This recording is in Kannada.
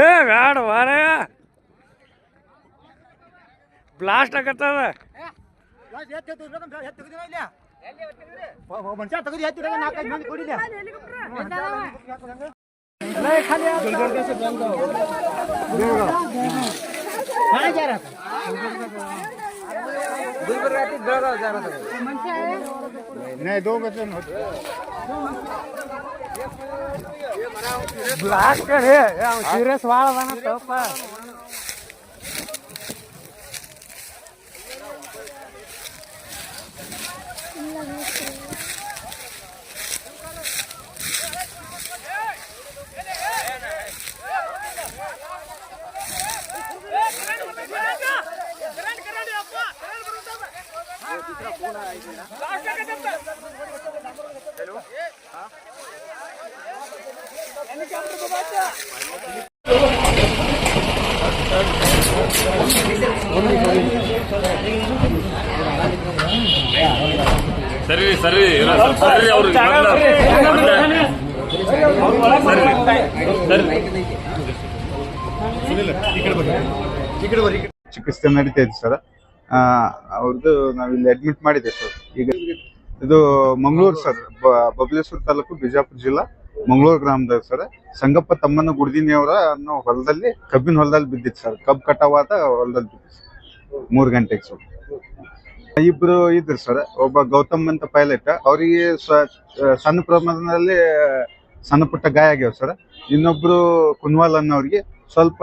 ಏ ಬ್ಯಾಡ ಮಾರ ಬ್ಲಾಸ್ಟ್ ಆಗತ್ತದ ಬ್ಲಾಸ್ಟ್ ಸೀರಿಯಸ್ ಭಾಳ ಅದಾನ ತಪ್ಪ ಸರಿ ಸರಿ ಸರಿ ಅವ್ರು ಚಿಕಿತ್ಸೆ ನಡೀತಾ ಇದೆ ಸರ್. ಅವ್ರದ್ದು ನಾವಿಲ್ಲಿ ಅಡ್ಮಿಟ್ ಮಾಡಿದ್ದೇವೆ ಸರ್. ಈಗ ಇದು ಮಂಗಳೂರು ಸರ್, ಬಬಲೇಶ್ವರ ತಾಲೂಕು, ಬಿಜಾಪುರ ಜಿಲ್ಲಾ, ಮಂಗಳೂರು ಗ್ರಾಮದ ಸರ್. ಸಂಗಪ್ಪ ತಮ್ಮನ ಗುಡ್ದಿನಿಯವರ ಅನ್ನೋ ಹೊಲದಲ್ಲಿ, ಕಬ್ಬಿನ ಹೊಲದಲ್ಲಿ ಬಿದ್ದಿತ್ತು ಸರ್. ಕಬ್ಬು ಕಟಾವಾದ ಹೊಲದಲ್ಲಿ ಬಿದ್ದಿತ್ತು 3 ಗಂಟೆಗೆ ಸರ್. ಇಬ್ರು ಇದ್ರು ಸರ್. ಒಬ್ಬ ಗೌತಮ್ ಅಂತ ಪೈಲಟ್, ಅವರಿಗೆ ಸಣ್ಣ ಪ್ರಮಾಣದಲ್ಲಿ ಸಣ್ಣ ಪುಟ್ಟ ಗಾಯ ಆಗ್ಯಾವ ಸರ್. ಇನ್ನೊಬ್ರು ಕುನ್ವಾಲ್ ಅನ್ನೋರಿಗೆ ಸ್ವಲ್ಪ